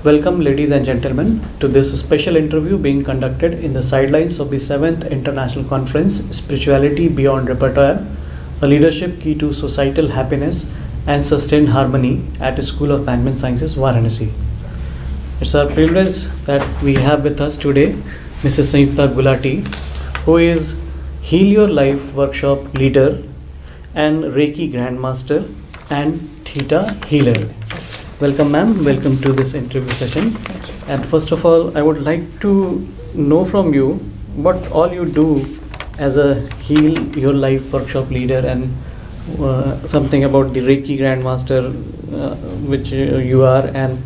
Welcome, ladies and gentlemen, to this special interview being conducted in the sidelines of the 7th International Conference Spirituality Beyond Repertoire, a leadership key to societal happiness and sustained harmony at the School of Management Sciences, Varanasi. It's our privilege that we have with us today Mrs. Sanyukta Gulati, who is Heal Your Life workshop leader and Reiki Grandmaster and Theta Healer. Welcome, ma'am. Welcome to this interview session. And first of all, I would like to know from you what all you do as a Heal Your Life workshop leader and something about the Reiki Grandmaster, which you are, and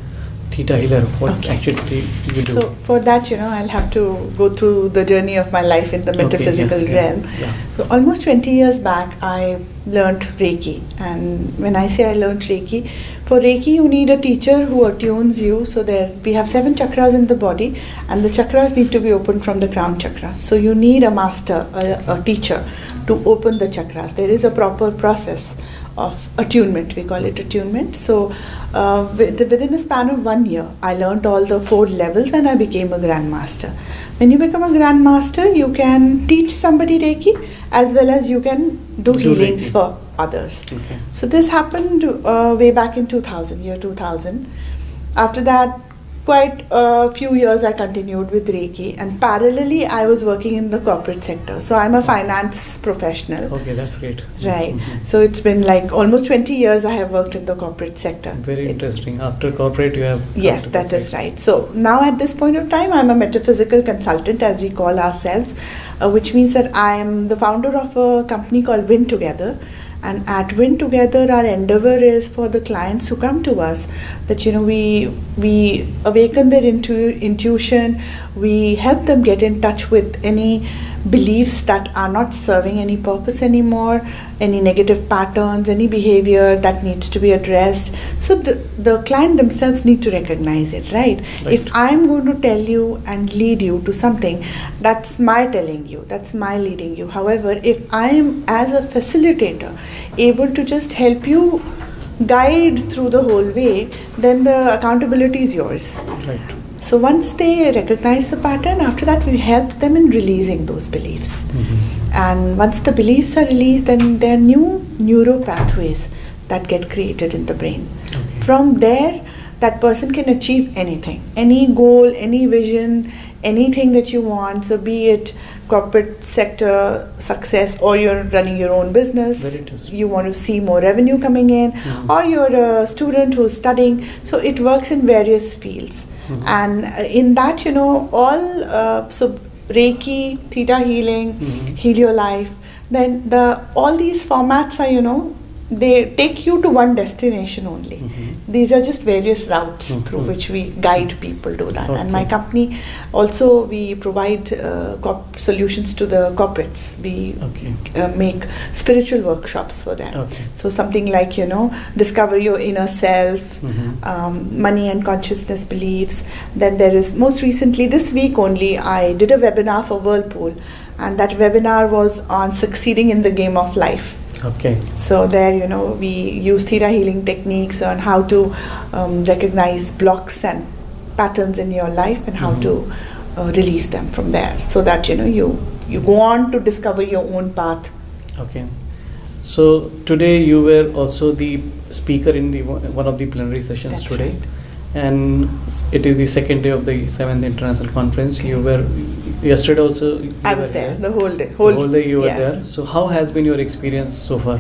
Theta Healer. What actually you do? So for that, I'll have to go through the journey of my life in the metaphysical realm. Yeah. So almost 20 years back, I learned Reiki. And when I say I learned Reiki, for Reiki, you need a teacher who attunes you. So we have 7 chakras in the body, and the chakras need to be opened from the crown chakra. So you need a master, a teacher, to open the chakras. There is a proper process of attunement. We call it attunement. So within a span of 1 year, I learned all the 4 levels and I became a grandmaster. When you become a grandmaster, you can teach somebody Reiki as well as you can do healings Reiki for others. Okay. So this happened way back in 2000, year 2000. After that, quite a few years I continued with Reiki, and parallelly I was working in the corporate sector. So I'm a finance professional. Okay, that's great. Right. So it's been like almost 20 years I have worked in the corporate sector. Very interesting. After corporate, you have... Yes, that is right. So now at this point of time, I'm a metaphysical consultant, as we call ourselves, which means that I am the founder of a company called Win Together. And at Win Together, our endeavor is for the clients who come to us that, we awaken their intuition, we help them get in touch with any beliefs that are not serving any purpose anymore, any negative patterns, any behavior that needs to be addressed. So the client themselves need to recognize it, right? If I'm going to tell you and lead you to something, that's my telling you, that's my leading you. However, if I am, as a facilitator, able to just help you guide through the whole way, then the accountability is yours. Right. So once they recognize the pattern, after that we help them in releasing those beliefs. And once the beliefs are released, then there are new neuro pathways that get created in the brain. Okay. From there, that person can achieve anything, any goal, any vision, anything that you want. So be it corporate sector success, or you're running your own business, you want to see more revenue coming in, or you're a student who's studying. So it works in various fields. And in that, so Reiki, Theta Healing, Heal Your Life, then all these formats are, they take you to one destination only. These are just various routes through which we guide people to that. And my company also, we provide solutions to the corporates. We make spiritual workshops for them. So something like, discover your inner self, money and consciousness beliefs. Then there is, most recently, this week only, I did a webinar for Whirlpool. And that webinar was on succeeding in the game of life. Okay. So there, we use theta healing techniques on how to recognize blocks and patterns in your life and how to release them from there, so that you go on to discover your own path. Okay. So today you were also the speaker in one of the plenary sessions. That's today. Right. And it is the second day of the 7th International Conference. Okay. You were yesterday also. I was there the whole day. The whole day you were there. So how has been your experience so far?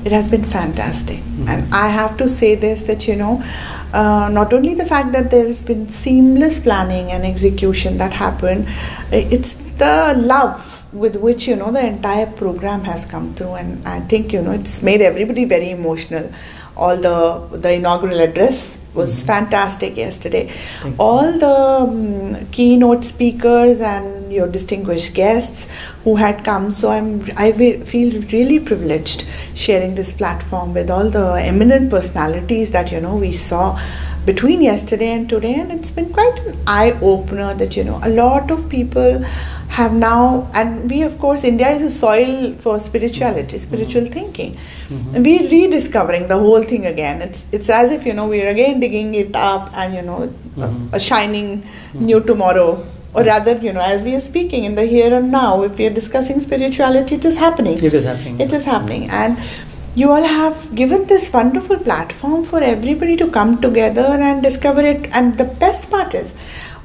It has been fantastic. And I have to say this, that not only the fact that there has been seamless planning and execution that happened, it's the love with which the entire program has come through, and I think it's made everybody very emotional. All the inaugural address was fantastic yesterday. All the keynote speakers and your distinguished guests who had come. So I feel really privileged sharing this platform with all the eminent personalities that we saw between yesterday and today, and it's been quite an eye-opener that, a lot of people have now, and we, of course, India is a soil for spirituality, spiritual thinking. And we're rediscovering the whole thing again. It's as if, we're again digging it up and, a shining new tomorrow. Or rather, as we are speaking in the here and now, if we are discussing spirituality, it is happening. It is happening. It is happening. And you all have given this wonderful platform for everybody to come together and discover it. And the best part is,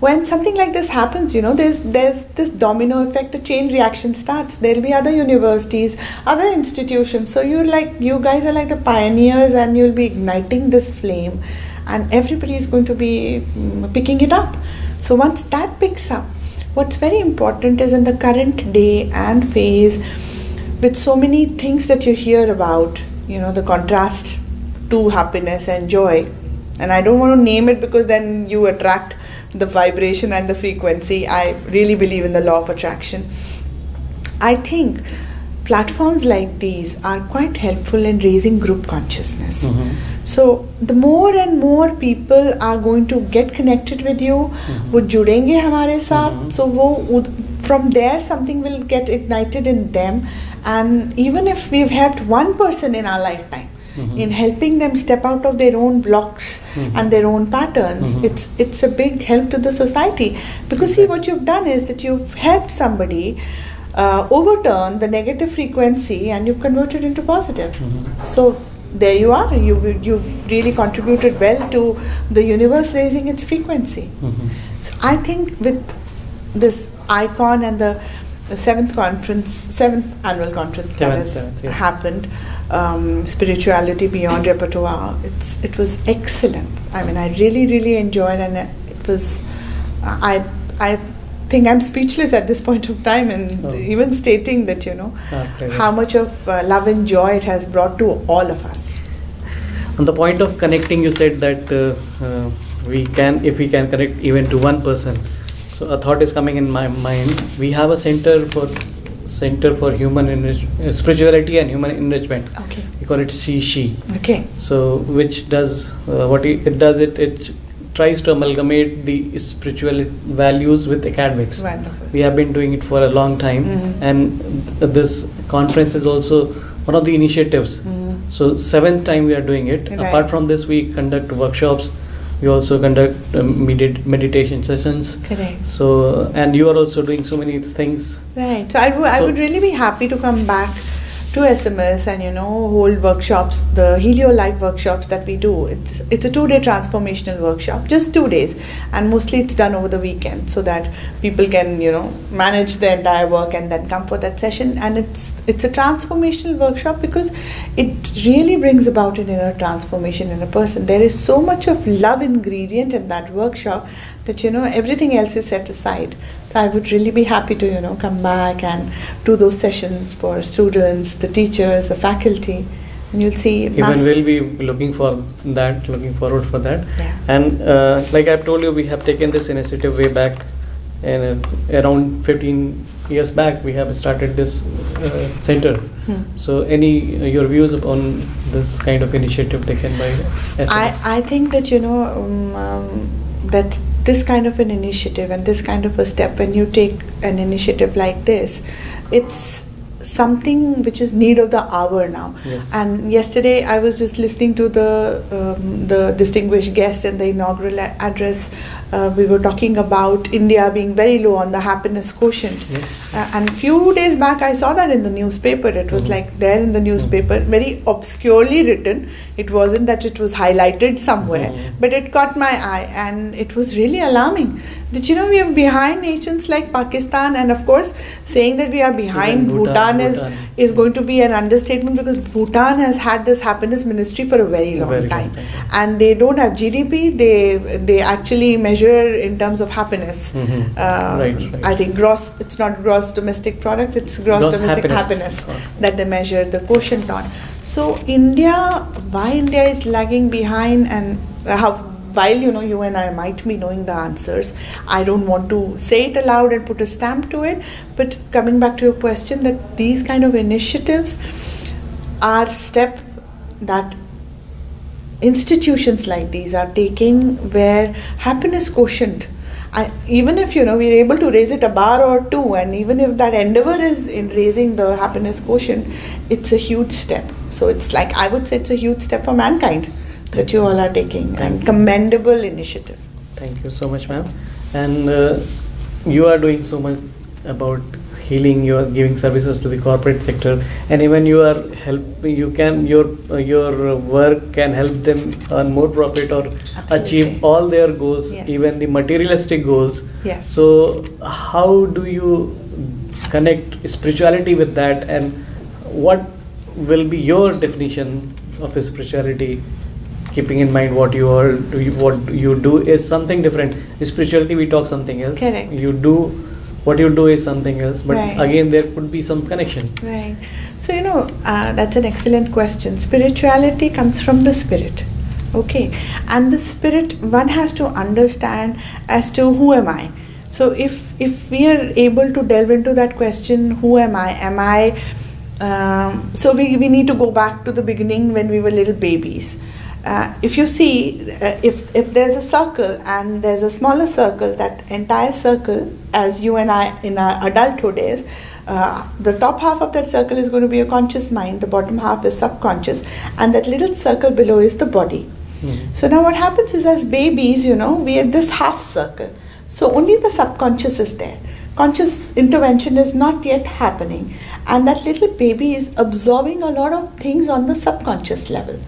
when something like this happens, there's this domino effect, a chain reaction starts. There'll be other universities, other institutions. So you guys are like the pioneers, and you'll be igniting this flame, and everybody is going to be picking it up. So once that picks up, what's very important is in the current day and phase, with so many things that you hear about, the contrast to happiness and joy. And I don't want to name it because then you attract the vibration and the frequency. I really believe in the law of attraction. I think platforms like these are quite helpful in raising group consciousness. So the more and more people are going to get connected with you, वो जुड़ेंगे हमारे साथ, so from there something will get ignited in them. And even if we've helped one person in our lifetime, in helping them step out of their own blocks and their own patterns, it's a big help to the society. Because see, what you've done is that you've helped somebody overturn the negative frequency, and you've converted into positive. So there you are. You've really contributed well to the universe raising its frequency. So I think with this icon and the seventh annual conference that has happened, Spirituality Beyond Repertoire, it was excellent. I mean, I really enjoyed, and it was, I think I'm speechless at this point of time, and even stating that, how much of love and joy it has brought to all of us. On the point of connecting, you said that if we can connect even to one person. So a thought is coming in my mind. We have a center for human spirituality and human enrichment. Okay. We call it She. Okay. So which does what it does. It tries to amalgamate the spiritual values with academics. Wonderful. We have been doing it for a long time, and this conference is also one of the initiatives. So 7th time we are doing it. Right. Apart from this, we conduct workshops. We also conduct meditation sessions. Correct. So, and you are also doing so many things. Right. So I would really be happy to come back to SMS and hold workshops, the Helio Life workshops that we do. It's a 2-day transformational workshop, just 2 days, and mostly it's done over the weekend so that people can manage the entire work and then come for that session. And it's a transformational workshop because it really brings about an inner transformation in a person. There is so much of love ingredient in that workshop that everything else is set aside. So I would really be happy to come back and do those sessions for students, the teachers, the faculty, and you'll see. Even we'll be looking forward for that. Yeah. And like I've told you, we have taken this initiative way back, and around 15 years back we have started this center. So your views upon this kind of initiative taken by SMS? I think that that this kind of an initiative and this kind of a step, when you take an initiative like this, it's something which is need of the hour now. Yes. And yesterday I was just listening to the distinguished guest in the inaugural address. We were talking about India being very low on the happiness quotient. Yes. And few days back I saw that in the newspaper. It was like there in the newspaper, very obscurely written. It wasn't that it was highlighted somewhere, but it caught my eye, and it was really alarming that we are behind nations like Pakistan. And of course, saying that we are behind Bhutan is going to be an understatement, because Bhutan has had this happiness ministry for a very long time, and they don't have GDP. They actually measure in terms of happiness. Right. I think it's not gross domestic product, it's gross domestic happiness that they measure the quotient on. So why India is lagging behind, and while you and I might be knowing the answers, I don't want to say it aloud and put a stamp to it. But coming back to your question, that these kind of initiatives are step that institutions like these are taking, where happiness quotient, even if we're able to raise it a bar or two, and even if that endeavor is in raising the happiness quotient, it's a huge step. So it's like, I would say it's a huge step for mankind that you all are taking, and commendable initiative. Thank you so much, ma'am. And you are doing so much about healing. You are giving services to the corporate sector, and even you are helping. You can your work can help them earn more profit or Absolutely. achieve all their goals, Yes. even the materialistic goals. Yes. So how do you connect spirituality with that, and what will be your definition of spirituality? Keeping in mind what you do is something different. Spirituality, we talk something else. Correct. What you do is something else. But Right. again, there could be some connection. Right. So, that's an excellent question. Spirituality comes from the spirit. Okay. And the spirit, one has to understand as to who am I. So, if we are able to delve into that question, who am I? So we need to go back to the beginning when we were little babies. If you see, if there's a circle and there's a smaller circle, that entire circle, as you and I in our adulthood is, the top half of that circle is going to be a conscious mind, the bottom half is subconscious, and that little circle below is the body. So now what happens is, as babies, we are this half circle. So only the subconscious is there. Conscious intervention is not yet happening. And that little baby is absorbing a lot of things on the subconscious level.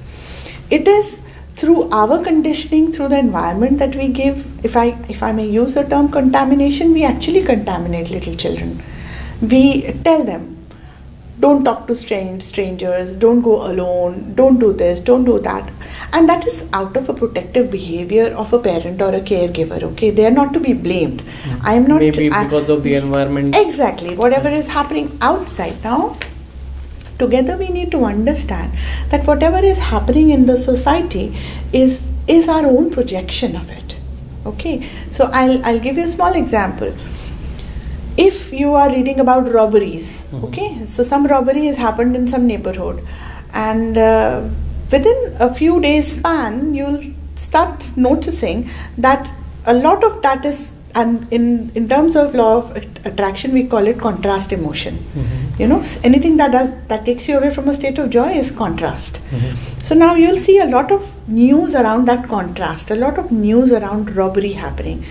It is through our conditioning, through the environment that we give. If I may use the term contamination, we actually contaminate little children. We tell them, don't talk to strangers, don't go alone, don't do this, don't do that. And that is out of a protective behavior of a parent or a caregiver, okay? They are not to be blamed. I am not... Maybe because of the environment. Exactly. Whatever is happening outside now, together we need to understand that whatever is happening in the society is our own projection of it. Okay? So I'll give you a small example. If you are reading about robberies, okay, so some robbery has happened in some neighborhood, and within a few days span, you'll start noticing that a lot of that is, and in terms of law of attraction, we call it contrast emotion. Anything that takes you away from a state of joy is contrast. So now you'll see a lot of news around that contrast, a lot of news around robbery happening.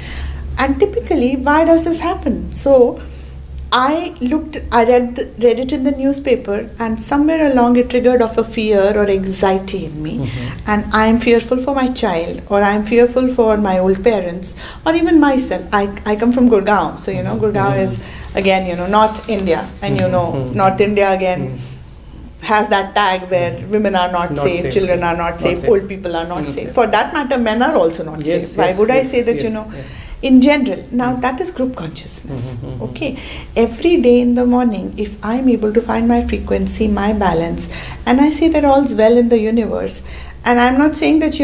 And typically, why does this happen? So I read it in the newspaper, and somewhere along it triggered off a fear or anxiety in me. And I am fearful for my child, or I am fearful for my old parents, or even myself. I come from Gurgaon, so Gurgaon is again North India, and North India again has that tag where women are not safe, children are not safe, old people are not safe. For that matter, men are also not safe. Why would I say that in general? Now that is group consciousness. Okay, every day in the morning, if I'm able to find my frequency, my balance, and I say that all's well in the universe, and I'm not saying that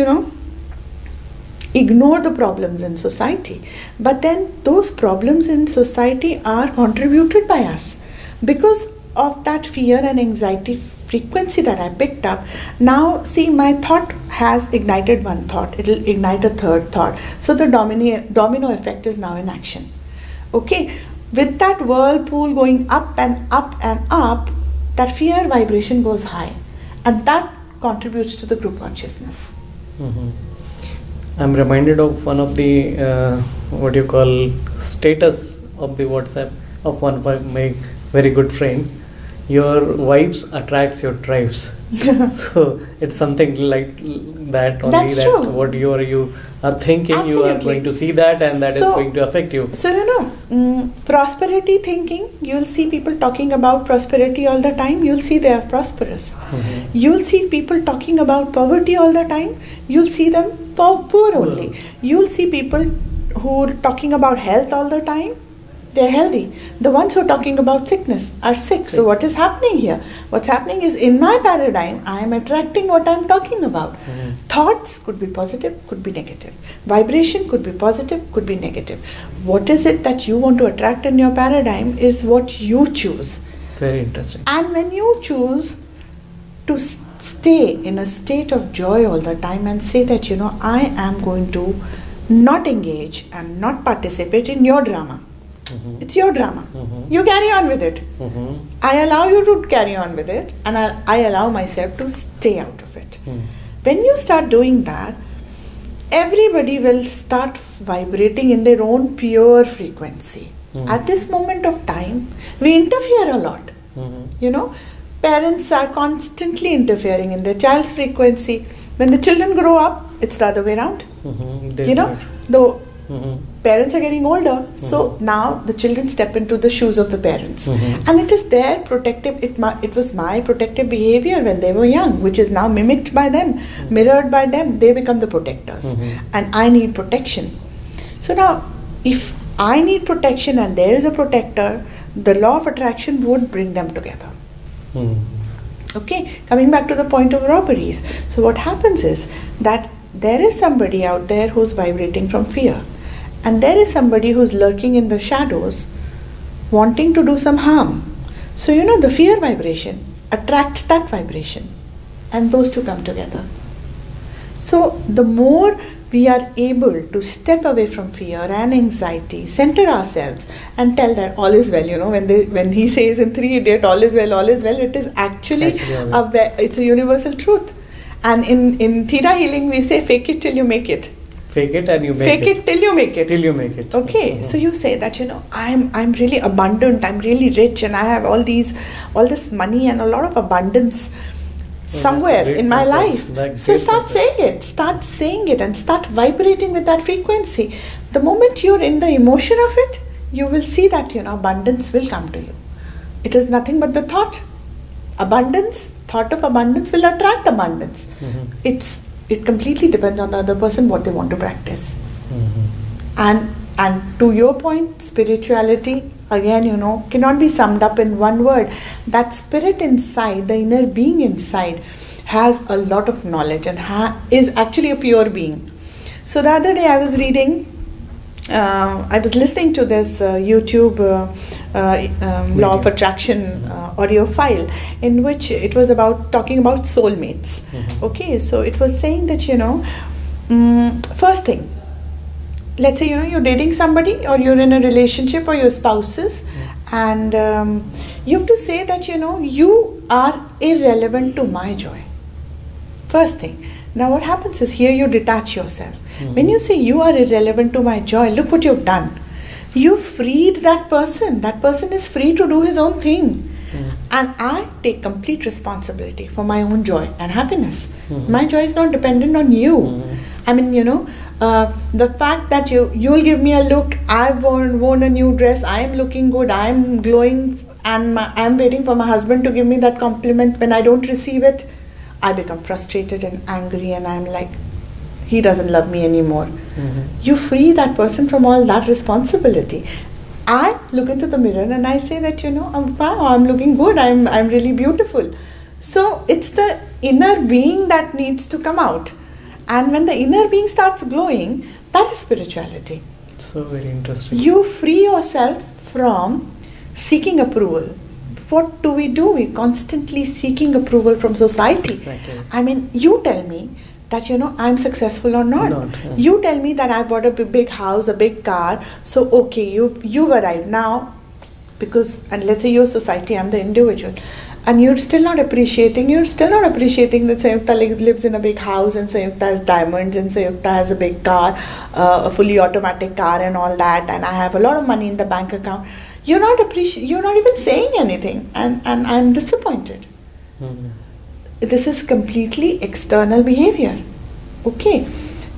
ignore the problems in society, but then those problems in society are contributed by us because of that fear and anxiety frequency that I picked up. Now see, my thought has ignited one thought, it'll ignite a third thought, so the domino effect is now in action. Okay, with that whirlpool going up and up and up, that fear vibration goes high, and that contributes to the group consciousness. I'm reminded of one of the status of the WhatsApp of one of my very good friend. Your vibes attracts your tribes. So it's something like that only. That's true. What you are thinking, Absolutely. you are going to see that, and that is going to affect you. So prosperity thinking, you'll see people talking about prosperity all the time, you'll see they are prosperous. You'll see people talking about poverty all the time, you'll see them poor only. You'll see people who are talking about health all the time, they're healthy. The ones who are talking about sickness are sick. So what is happening here? What's happening is, in my paradigm, I am attracting what I'm talking about. Thoughts could be positive, could be negative. Vibration could be positive, could be negative. What is it that you want to attract in your paradigm is what you choose. Very interesting. And when you choose to stay in a state of joy all the time and say that, I am going to not engage and not participate in your drama. It's your drama. You carry on with it. I allow you to carry on with it, and I allow myself to stay out of it. When you start doing that, everybody will start vibrating in their own pure frequency. At this moment of time, we interfere a lot. Parents are constantly interfering in their child's frequency. When the children grow up, it's the other way around. The parents are getting older, so now the children step into the shoes of the parents. And it is their protective, it was my protective behavior when they were young, which is now mimicked by them, mirrored by them. They become the protectors. And I need protection. So now, if I need protection and there is a protector, the law of attraction would bring them together. Okay, coming back to the point of robberies. So what happens is that there is somebody out there who's vibrating from fear, and there is somebody who's lurking in the shadows wanting to do some harm. So the fear vibration attracts that vibration, and those two come together. So the more we are able to step away from fear and anxiety, center ourselves and tell that all is well, when he says in Three Idiots, all is well, it is actually it's a universal truth. And in Theta healing, we say fake it till you make it. Fake it and you make it. Fake it till you make it. Till you make it. Okay, so you say that, I'm really abundant, I'm really rich, and I have all this money and a lot of abundance somewhere in my life. So start saying it and start vibrating with that frequency. The moment you're in the emotion of it, you will see that, abundance will come to you. It is nothing but the thought. Thought of abundance will attract abundance. It completely depends on the other person, what they want to practice. And to your point, spirituality, again, cannot be summed up in one word. That spirit inside, the inner being inside, has a lot of knowledge and is actually a pure being. So the other day I was listening to this YouTube Law of Attraction audio file, in which it was talking about soulmates. Okay, so it was saying that, first thing, let's say, you're dating somebody, or you're in a relationship, or your spouses, and you have to say that, you are irrelevant to my joy. First thing. Now what happens is, here you detach yourself. When you say you are irrelevant to my joy, look what you've done. You freed that person. That person is free to do his own thing. And I take complete responsibility for my own joy and happiness. My joy is not dependent on you. I mean, the fact that you'll give me a look, I've worn a new dress, I am looking good, I am glowing, and I'm waiting for my husband to give me that compliment. When I don't receive it, I become frustrated and angry, and I'm like, he doesn't love me anymore. You free that person from all that responsibility. I look into the mirror and I say that, I'm looking good, I'm really beautiful. So it's the inner being that needs to come out. And when the inner being starts glowing, that is spirituality. So very interesting. You free yourself from seeking approval. What do? We're constantly seeking approval from society. Exactly. I mean, you tell me that, I'm successful or not. You tell me that I bought a big house, a big car. So, okay, you've arrived now. And let's say your society, I'm the individual. And you're still not appreciating that Sayukta lives in a big house, and Sayukta has diamonds, and Sayukta has a big car, a fully automatic car and all that, and I have a lot of money in the bank account. You're not even saying anything, and I'm disappointed. This is completely external behavior. Okay.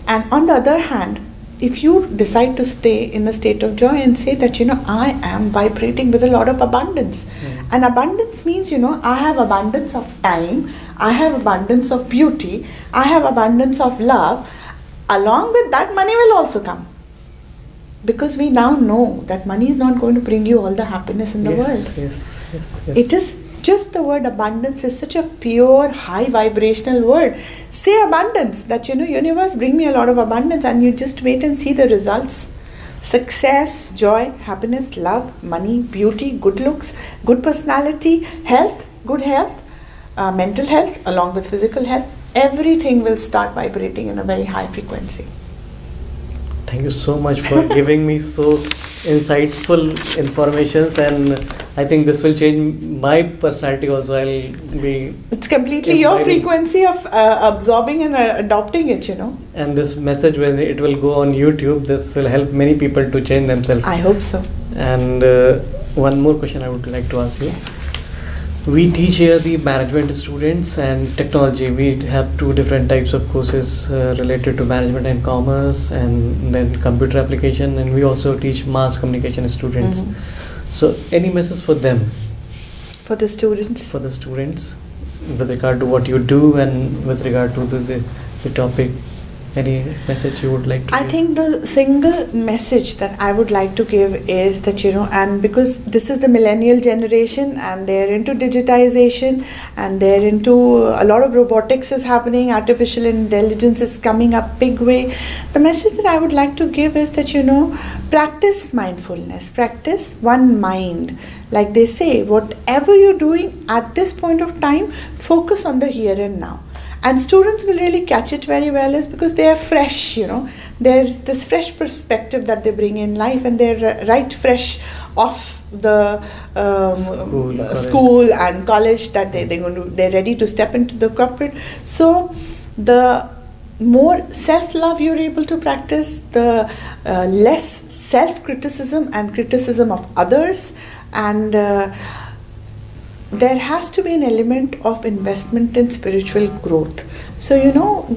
And on the other hand, if you decide to stay in a state of joy and say that, I am vibrating with a lot of abundance. And abundance means, I have abundance of time, I have abundance of beauty, I have abundance of love. Along with that, money will also come. Because we now know that money is not going to bring you all the happiness in the world. Yes. It is just the word abundance is such a pure, high vibrational word. Say abundance, that, universe, bring me a lot of abundance, and you just wait and see the results. Success, joy, happiness, love, money, beauty, good looks, good personality, health, good health, mental health along with physical health, everything will start vibrating in a very high frequency. Thank you so much for giving me so insightful informations, and I think this will change my personality also. It's completely your frequency of absorbing and adopting it, And this message, when it will go on YouTube, this will help many people to change themselves. I hope so. And one more question I would like to ask you. We teach here the management students and technology. We have two different types of courses related to management and commerce, and then computer application, and we also teach mass communication students. So any message for them? For the students? For the students, with regard to what you do and with regard to the topic. Any message you would like to give? I think the single message that I would like to give is that, and because this is the millennial generation and they're into digitization and they're into a lot of robotics is happening, artificial intelligence is coming up big way. The message that I would like to give is that, practice mindfulness, practice one mind. Like they say, whatever you're doing at this point of time, focus on the here and now. And students will really catch it very well is because they are fresh, There's this fresh perspective that they bring in life, and they're right fresh off the school and college that they're ready to step into the corporate. So the more self-love you're able to practice, the less self-criticism and criticism of others, and there has to be an element of investment in spiritual growth. So,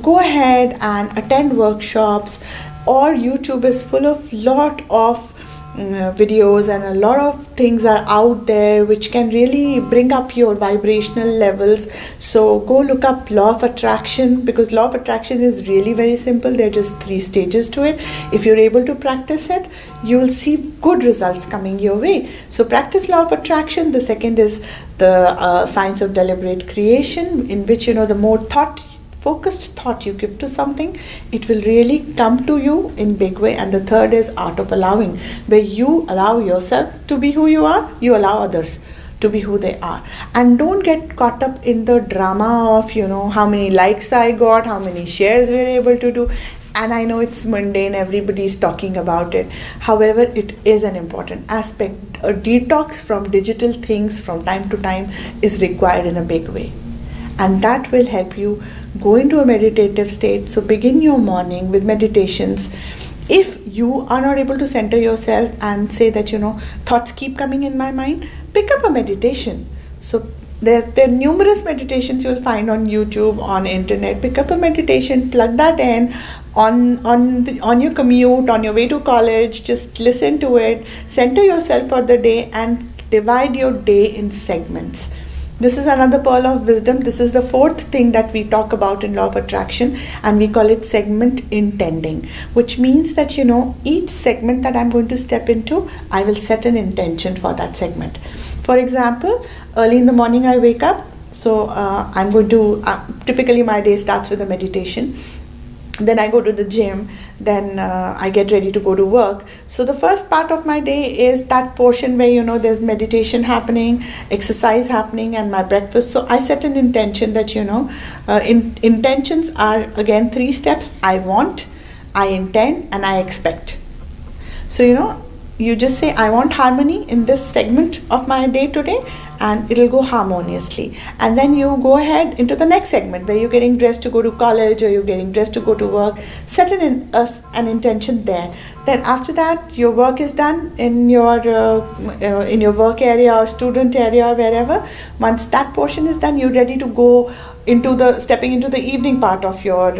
go ahead and attend workshops, or YouTube is full of lot of videos, and a lot of things are out there which can really bring up your vibrational levels. So go look up law of attraction, because law of attraction is really very simple. There are just 3 stages to it. If you're able to practice it, you will see good results coming your way. So practice law of attraction. The second is the science of deliberate creation, in which the more focused thought you give to something, it will really come to you in big way. And the third is art of allowing, where you allow yourself to be who you are, you allow others to be who they are. And don't get caught up in the drama of how many likes I got, how many shares we're able to do. And I know it's mundane, everybody's talking about it. However, it is an important aspect. A detox from digital things from time to time is required in a big way, and that will help you go into a meditative state. So begin your morning with meditations. If you are not able to center yourself and say that thoughts keep coming in my mind, pick up a meditation. So there are numerous meditations you'll find on YouTube, on internet. Pick up a meditation, plug that in on your commute, on your way to college. Just listen to it, center yourself for the day, and divide your day in segments. This is another pearl of wisdom. This is the 4th thing that we talk about in law of attraction, and we call it segment intending, which means that each segment that I'm going to step into, I will set an intention for that segment. For example, early in the morning I wake up, so I'm going to typically my day starts with a meditation. Then I go to the gym, then I get ready to go to work. So the first part of my day is that portion where there's meditation happening, exercise happening, and my breakfast. So I set an intention that intentions are again 3 steps. I want, I intend, and I expect. So you just say, I want harmony in this segment of my day today, and it'll go harmoniously. And then you go ahead into the next segment where you're getting dressed to go to college, or you're getting dressed to go to work. Set an intention there. Then after that, your work is done in your work area or student area or wherever. Once that portion is done, you're ready to go stepping into the evening part of your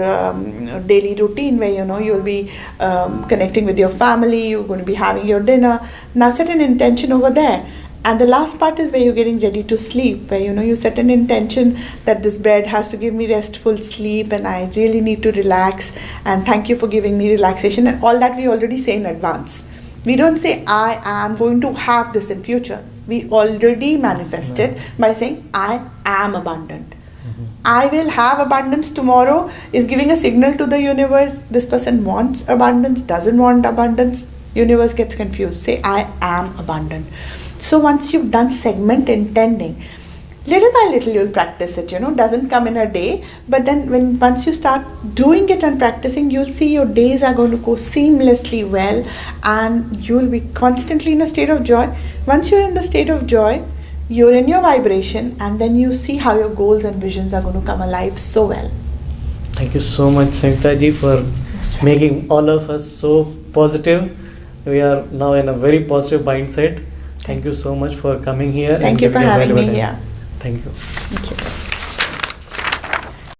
daily routine, where you'll be connecting with your family, you're going to be having your dinner. Now set an intention over there. And the last part is where you're getting ready to sleep, where you set an intention that this bed has to give me restful sleep, and I really need to relax, and thank you for giving me relaxation. And all that we already say in advance. We don't say I am going to have this in future. We already manifest it by saying I am abundant. I will have abundance tomorrow is giving a signal to the universe. This person wants abundance, doesn't want abundance. Universe gets confused. Say I am abundant. So once you've done segment intending, little by little you'll practice it, doesn't come in a day, but then once you start doing it and practicing, you'll see your days are going to go seamlessly well, and you'll be constantly in a state of joy. Once you're in the state of joy, you're in your vibration, and then you see how your goals and visions are going to come alive so well. Thank you so much, Sangeeta ji, for making all of us so positive. We are now in a very positive mindset. Thank you so much for coming here. Thank you for having me here. Thank you. Thank you.